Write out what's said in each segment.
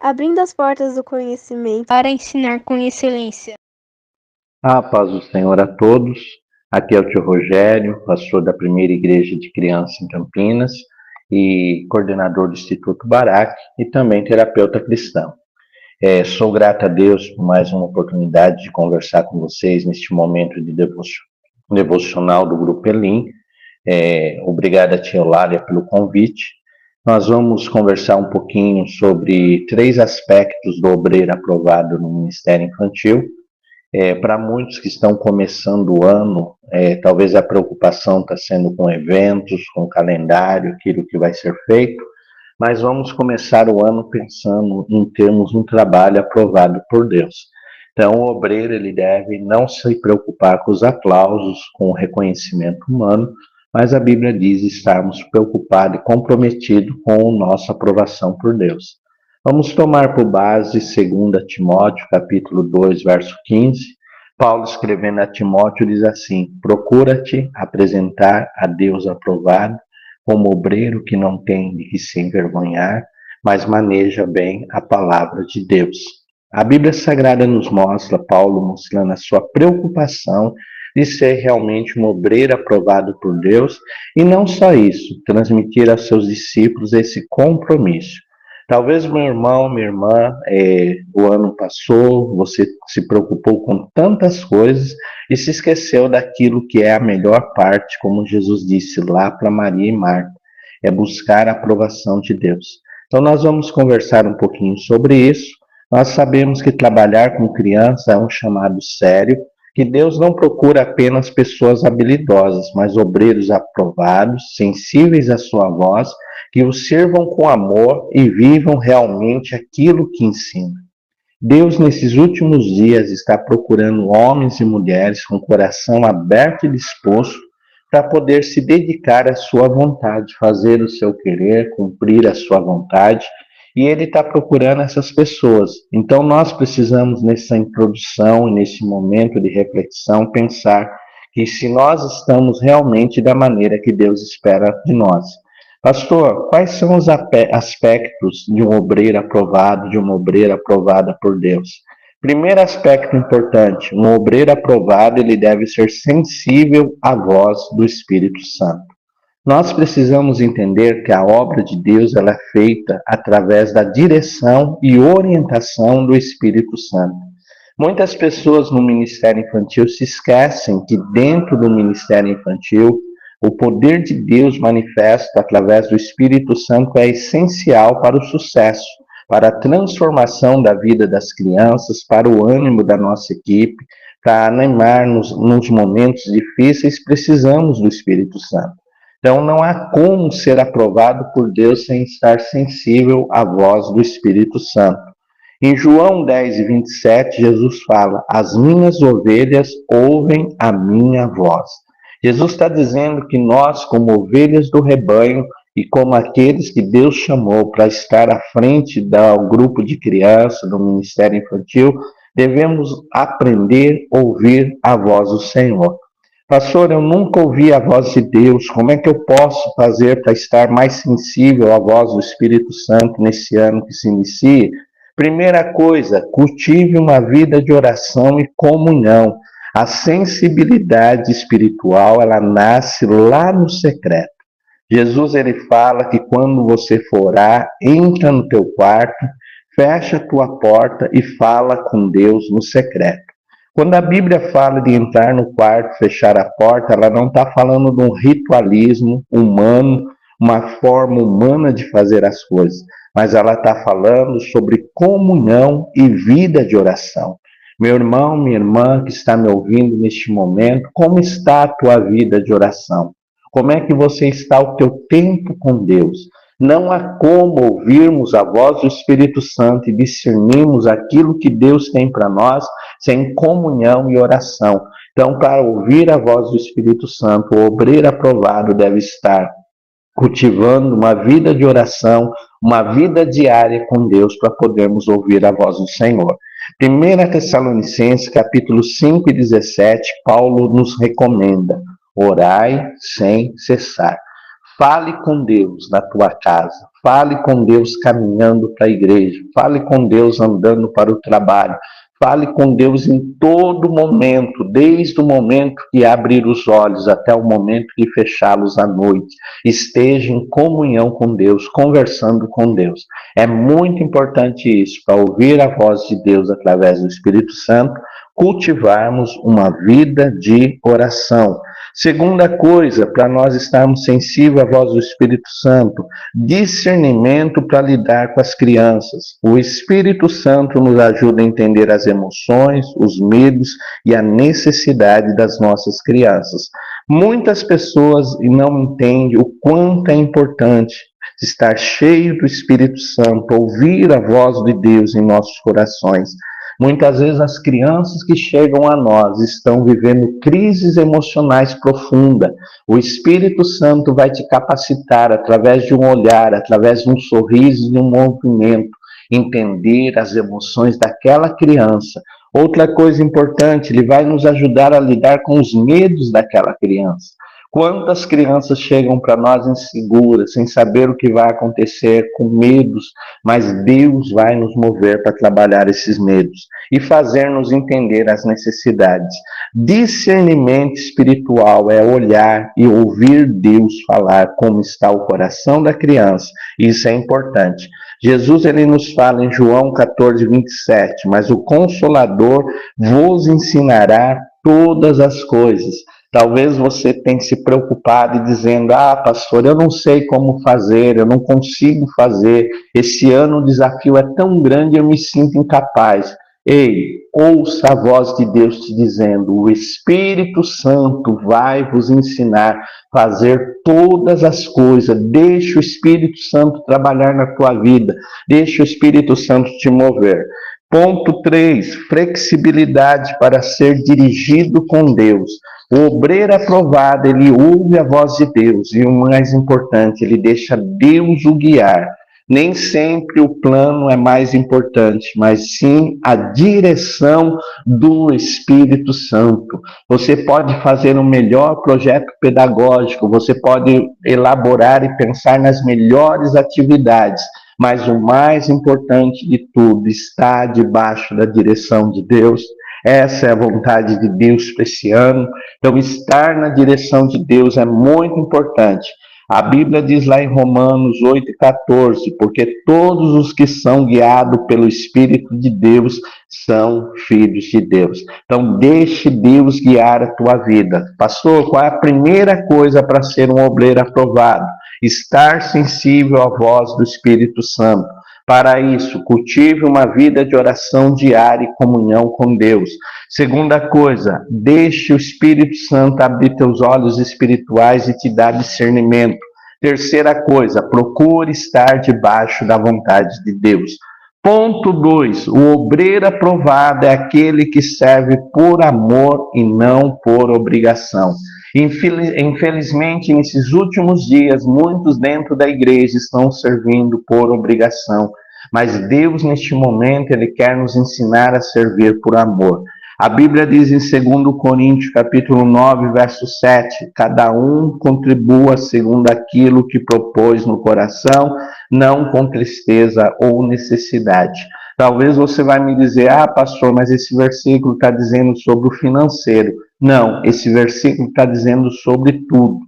abrindo as portas do conhecimento para ensinar com excelência. A paz do Senhor a todos. Aqui é o tio Rogério, pastor da Primeira Igreja de Criança em Campinas e coordenador do Instituto Barak e também terapeuta cristão. Sou grato a Deus por mais uma oportunidade de conversar com vocês neste momento de devocional do Grupo Elim. Obrigado a tia Eulália pelo convite. Nós vamos conversar um pouquinho sobre 3 aspectos do obreiro aprovado no Ministério Infantil. Para muitos que estão começando o ano, talvez a preocupação está sendo com eventos, com calendário, aquilo que vai ser feito, mas vamos começar o ano pensando em termos de um trabalho aprovado por Deus. Então, o obreiro ele deve não se preocupar com os aplausos, com o reconhecimento humano, mas a Bíblia diz estarmos preocupados e comprometidos com a nossa aprovação por Deus. Vamos tomar por base 2 Timóteo, capítulo 2, verso 15. Paulo, escrevendo a Timóteo, diz assim: procura-te apresentar a Deus aprovado, como obreiro que não tem de que se envergonhar, mas maneja bem a palavra de Deus. A Bíblia Sagrada nos mostra, Paulo mostrando a sua preocupação de ser realmente um obreiro aprovado por Deus, e não só isso, transmitir aos seus discípulos esse compromisso. Talvez meu irmão, minha irmã, o ano passou, você se preocupou com tantas coisas e se esqueceu daquilo que é a melhor parte, como Jesus disse lá para Maria e Marta, é buscar a aprovação de Deus. Então nós vamos conversar um pouquinho sobre isso. Nós sabemos que trabalhar com criança é um chamado sério, que Deus não procura apenas pessoas habilidosas, mas obreiros aprovados, sensíveis à sua voz, que o sirvam com amor e vivam realmente aquilo que ensina. Deus, nesses últimos dias, está procurando homens e mulheres com coração aberto e disposto para poder se dedicar à sua vontade, fazer o seu querer, cumprir a sua vontade, e Ele está procurando essas pessoas. Então nós precisamos, nessa introdução e nesse momento de reflexão, pensar que se nós estamos realmente da maneira que Deus espera de nós. Pastor, quais são os aspectos de um obreiro aprovado, de uma obreira aprovada por Deus? Primeiro aspecto importante, um obreiro aprovado, ele deve ser sensível à voz do Espírito Santo. Nós precisamos entender que a obra de Deus ela é feita através da direção e orientação do Espírito Santo. Muitas pessoas no ministério infantil se esquecem que dentro do ministério infantil o poder de Deus manifesto através do Espírito Santo é essencial para o sucesso, para a transformação da vida das crianças, para o ânimo da nossa equipe, para animar nos momentos difíceis, precisamos do Espírito Santo. Então não há como ser aprovado por Deus sem estar sensível à voz do Espírito Santo. Em João 10:27, Jesus fala: as minhas ovelhas ouvem a minha voz. Jesus está dizendo que nós, como ovelhas do rebanho e como aqueles que Deus chamou para estar à frente do grupo de crianças, do ministério infantil, devemos aprender a ouvir a voz do Senhor. Pastor, eu nunca ouvi a voz de Deus, como é que eu posso fazer para estar mais sensível à voz do Espírito Santo nesse ano que se inicia? Primeira coisa, cultive uma vida de oração e comunhão. A sensibilidade espiritual, ela nasce lá no secreto. Jesus, ele fala que quando você for orar, entra no teu quarto, fecha a tua porta e fala com Deus no secreto. Quando a Bíblia fala de entrar no quarto, fechar a porta, ela não está falando de um ritualismo humano, uma forma humana de fazer as coisas, mas ela está falando sobre comunhão e vida de oração. Meu irmão, minha irmã que está me ouvindo neste momento, como está a tua vida de oração? Como é que você está o teu tempo com Deus? Não há como ouvirmos a voz do Espírito Santo e discernirmos aquilo que Deus tem para nós sem comunhão e oração. Então, para ouvir a voz do Espírito Santo, o obreiro aprovado deve estar cultivando uma vida de oração, uma vida diária com Deus para podermos ouvir a voz do Senhor. 1 Tessalonicenses, capítulo 5:17, Paulo nos recomenda: orai sem cessar. Fale com Deus na tua casa, fale com Deus caminhando para a igreja, fale com Deus andando para o trabalho, fale com Deus em todo momento, desde o momento que abrir os olhos até o momento que fechá-los à noite. Esteja em comunhão com Deus, conversando com Deus. É muito importante isso, para ouvir a voz de Deus através do Espírito Santo, cultivarmos uma vida de oração. Segunda coisa, para nós estarmos sensíveis à voz do Espírito Santo, discernimento para lidar com as crianças. O Espírito Santo nos ajuda a entender as emoções, os medos e a necessidade das nossas crianças. Muitas pessoas não entendem o quanto é importante estar cheio do Espírito Santo, ouvir a voz de Deus em nossos corações. Muitas vezes as crianças que chegam a nós estão vivendo crises emocionais profundas. O Espírito Santo vai te capacitar através de um olhar, através de um sorriso, de um movimento, entender as emoções daquela criança. Outra coisa importante, ele vai nos ajudar a lidar com os medos daquela criança. Quantas crianças chegam para nós inseguras, sem saber o que vai acontecer, com medos, mas Deus vai nos mover para trabalhar esses medos e fazer-nos entender as necessidades. Discernimento espiritual é olhar e ouvir Deus falar como está o coração da criança. Isso é importante. Jesus ele nos fala em João 14, 27, mas o Consolador vos ensinará todas as coisas. Talvez você tenha se preocupado e dizendo, pastor, eu não sei como fazer, eu não consigo fazer, esse ano o desafio é tão grande, eu me sinto incapaz. Ei, ouça a voz de Deus te dizendo, o Espírito Santo vai vos ensinar a fazer todas as coisas. Deixa o Espírito Santo trabalhar na tua vida, deixa o Espírito Santo te mover. Ponto 3, flexibilidade para ser dirigido com Deus. O obreiro aprovado, ele ouve a voz de Deus e o mais importante, ele deixa Deus o guiar. Nem sempre o plano é mais importante, mas sim a direção do Espírito Santo. Você pode fazer um melhor projeto pedagógico, você pode elaborar e pensar nas melhores atividades, mas o mais importante de tudo está debaixo da direção de Deus. Essa é a vontade de Deus para esse ano. Então, estar na direção de Deus é muito importante. A Bíblia diz lá em Romanos 8,14, porque todos os que são guiados pelo Espírito de Deus são filhos de Deus. Então, deixe Deus guiar a tua vida. Pastor, qual é a primeira coisa para ser um obreiro aprovado? Estar sensível à voz do Espírito Santo. Para isso, cultive uma vida de oração diária e comunhão com Deus. Segunda coisa, deixe o Espírito Santo abrir teus olhos espirituais e te dar discernimento. Terceira coisa, procure estar debaixo da vontade de Deus. Ponto 2, o obreiro aprovado é aquele que serve por amor e não por obrigação. Infelizmente, nesses últimos dias, muitos dentro da igreja estão servindo por obrigação. Mas Deus, neste momento, Ele quer nos ensinar a servir por amor. A Bíblia diz em 2 Coríntios, capítulo 9, verso 7, cada um contribua segundo aquilo que propôs no coração, não com tristeza ou necessidade. Talvez você vai me dizer, pastor, mas esse versículo está dizendo sobre o financeiro. Não, esse versículo está dizendo sobre tudo.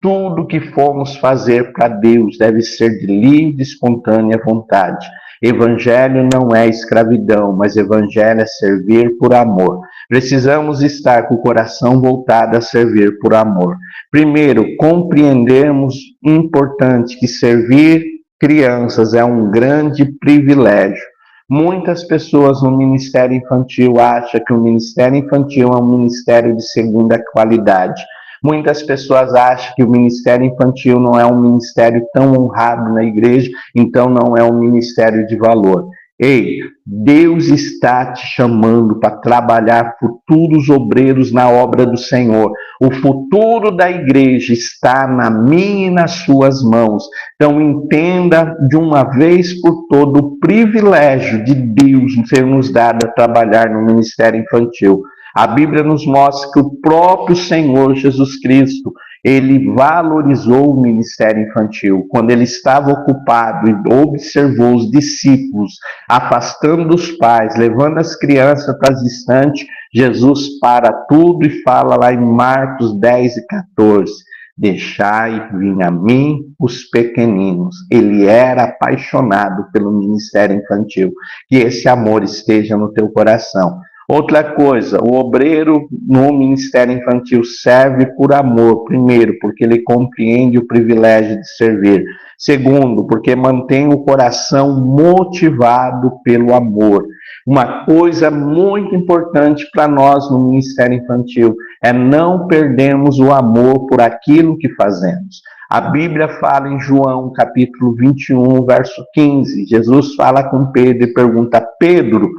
Tudo que formos fazer para Deus deve ser de livre e espontânea vontade. Evangelho não é escravidão, mas evangelho é servir por amor. Precisamos estar com o coração voltado a servir por amor. Primeiro, compreendermos importante que servir crianças é um grande privilégio. Muitas pessoas no ministério infantil acham que o ministério infantil é um ministério de segunda qualidade. Muitas pessoas acham que o ministério infantil não é um ministério tão honrado na igreja, então não é um ministério de valor. Ei, Deus está te chamando para trabalhar futuros obreiros na obra do Senhor. O futuro da igreja está na minha e nas suas mãos. Então entenda de uma vez por todo o privilégio de Deus ser nos dado a trabalhar no ministério infantil. A Bíblia nos mostra que o próprio Senhor Jesus Cristo, ele valorizou o ministério infantil. Quando ele estava ocupado e observou os discípulos afastando os pais, levando as crianças para distante, Jesus para tudo e fala lá em Marcos 10 e 14, deixai vir a mim os pequeninos. Ele era apaixonado pelo ministério infantil. Que esse amor esteja no teu coração. Outra coisa, o obreiro no ministério infantil serve por amor. Primeiro, porque ele compreende o privilégio de servir. Segundo, porque mantém o coração motivado pelo amor. Uma coisa muito importante para nós no ministério infantil é não perdermos o amor por aquilo que fazemos. A Bíblia fala em João, capítulo 21, verso 15. Jesus fala com Pedro e pergunta: Pedro,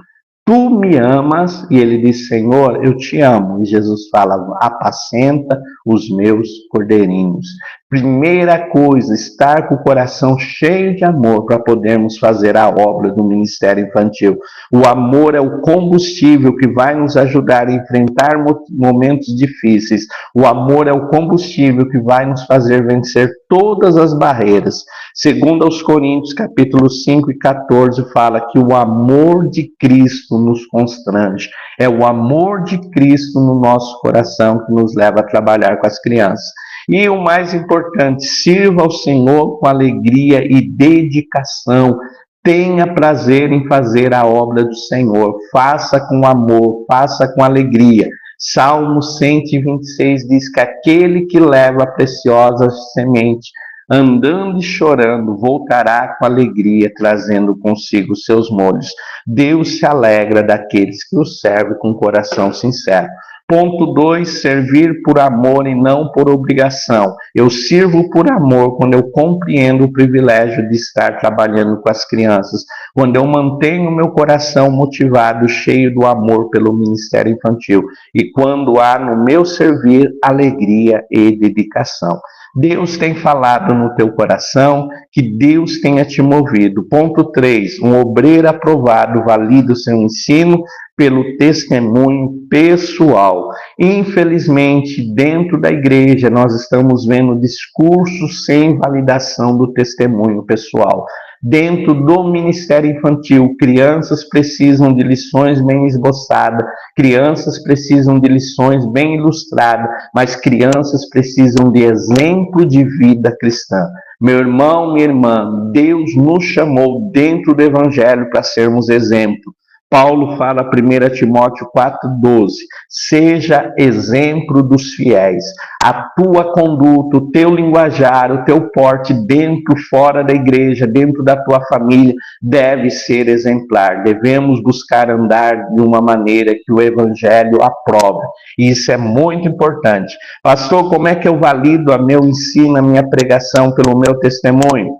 tu me amas? E ele diz: Senhor, eu te amo. E Jesus fala: apacenta os meus cordeirinhos. Primeira coisa, estar com o coração cheio de amor para podermos fazer a obra do ministério infantil. O amor é o combustível que vai nos ajudar a enfrentar momentos difíceis. O amor é o combustível que vai nos fazer vencer todas as barreiras. Segundo aos Coríntios, capítulo 5 e 14, fala que o amor de Cristo nos constrange. É o amor de Cristo no nosso coração que nos leva a trabalhar com as crianças. E o mais importante, sirva ao Senhor com alegria e dedicação. Tenha prazer em fazer a obra do Senhor. Faça com amor, faça com alegria. Salmo 126 diz que aquele que leva a preciosa semente, andando e chorando, voltará com alegria, trazendo consigo seus molhos. Deus se alegra daqueles que o servem com coração sincero. Ponto 2, servir por amor e não por obrigação. Eu sirvo por amor quando eu compreendo o privilégio de estar trabalhando com as crianças, quando eu mantenho o meu coração motivado, cheio do amor pelo ministério infantil, e quando há no meu servir alegria e dedicação. Deus tem falado no teu coração, que Deus tenha te movido. Ponto 3, um obreiro aprovado valida o seu ensino pelo testemunho pessoal. Infelizmente, dentro da igreja, nós estamos vendo discursos sem validação do testemunho pessoal. Dentro do ministério infantil, crianças precisam de lições bem esboçadas, crianças precisam de lições bem ilustradas, mas crianças precisam de exemplo de vida cristã. Meu irmão, minha irmã, Deus nos chamou dentro do evangelho para sermos exemplo. Paulo fala 1 Timóteo 4,12, seja exemplo dos fiéis. A tua conduta, o teu linguajar, o teu porte dentro, fora da igreja, dentro da tua família, deve ser exemplar. Devemos buscar andar de uma maneira que o evangelho aprova. E isso é muito importante. Pastor, como é que eu valido o meu ensino, a minha pregação pelo meu testemunho?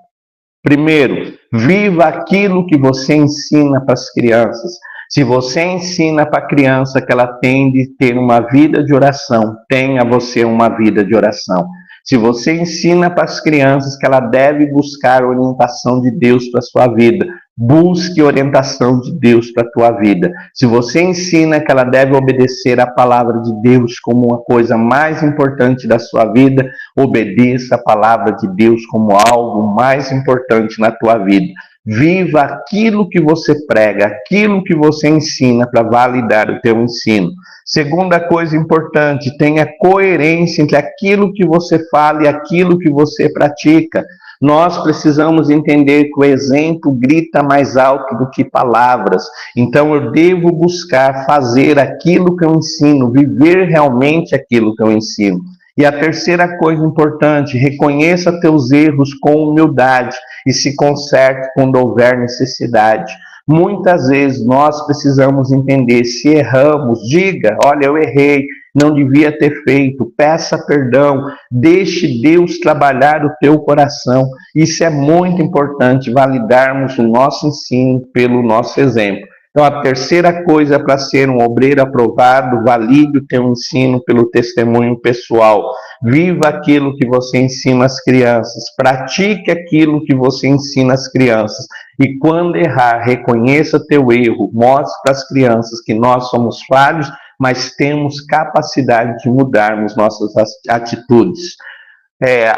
Primeiro, viva aquilo que você ensina para as crianças. Se você ensina para a criança que ela tem de ter uma vida de oração, tenha você uma vida de oração. Se você ensina para as crianças que ela deve buscar orientação de Deus para a sua vida, busque orientação de Deus para a tua vida. Se você ensina que ela deve obedecer a palavra de Deus como uma coisa mais importante da sua vida, obedeça a palavra de Deus como algo mais importante na tua vida. Viva aquilo que você prega, aquilo que você ensina para validar o teu ensino. Segunda coisa importante, tenha coerência entre aquilo que você fala e aquilo que você pratica. Nós precisamos entender que o exemplo grita mais alto do que palavras. Então eu devo buscar fazer aquilo que eu ensino, viver realmente aquilo que eu ensino. E a terceira coisa importante, reconheça teus erros com humildade e se conserte quando houver necessidade. Muitas vezes nós precisamos entender, se erramos, diga, olha, eu errei, não devia ter feito, peça perdão, deixe Deus trabalhar o teu coração. Isso é muito importante, validarmos o nosso ensino pelo nosso exemplo. Então, a terceira coisa para ser um obreiro aprovado, valide o teu ensino pelo testemunho pessoal. Viva aquilo que você ensina às crianças. Pratique aquilo que você ensina às crianças. E quando errar, reconheça teu erro. Mostre para as crianças que nós somos falhos, mas temos capacidade de mudarmos nossas atitudes.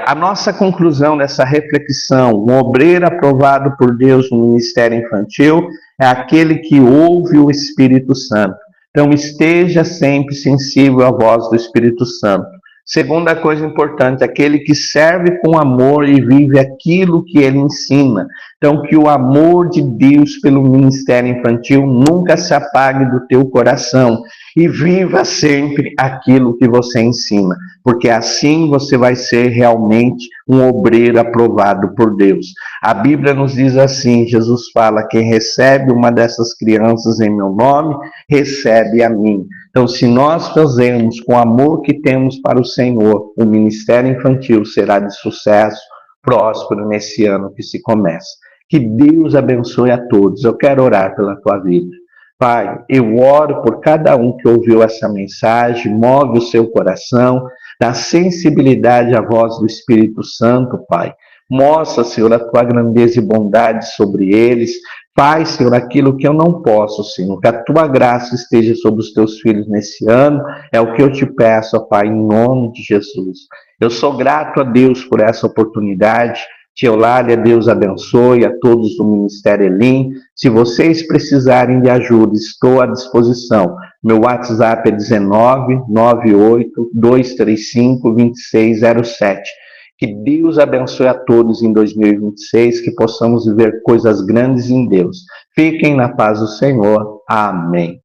A nossa conclusão dessa reflexão, um obreiro aprovado por Deus no ministério infantil é aquele que ouve o Espírito Santo. Então, esteja sempre sensível à voz do Espírito Santo. Segunda coisa importante, aquele que serve com amor e vive aquilo que ele ensina. Então, que o amor de Deus pelo ministério infantil nunca se apague do teu coração e viva sempre aquilo que você ensina, porque assim você vai ser realmente um obreiro aprovado por Deus. A Bíblia nos diz assim, Jesus fala, quem recebe uma dessas crianças em meu nome, recebe a mim. Então, se nós fazermos com o amor que temos para o Senhor, o ministério infantil será de sucesso, próspero nesse ano que se começa. Que Deus abençoe a todos. Eu quero orar pela tua vida. Pai, eu oro por cada um que ouviu essa mensagem, move o seu coração, dá sensibilidade à voz do Espírito Santo, Pai. Mostra, Senhor, a tua grandeza e bondade sobre eles. Faz, Senhor, aquilo que eu não posso, Senhor. Que a tua graça esteja sobre os teus filhos nesse ano. É o que eu te peço, ó Pai, em nome de Jesus. Eu sou grato a Deus por essa oportunidade. Tia Eulália, Deus abençoe a todos do Ministério Elim. Se vocês precisarem de ajuda, estou à disposição. Meu WhatsApp é 1998-235-2607. Que Deus abençoe a todos em 2026, que possamos viver coisas grandes em Deus. Fiquem na paz do Senhor. Amém.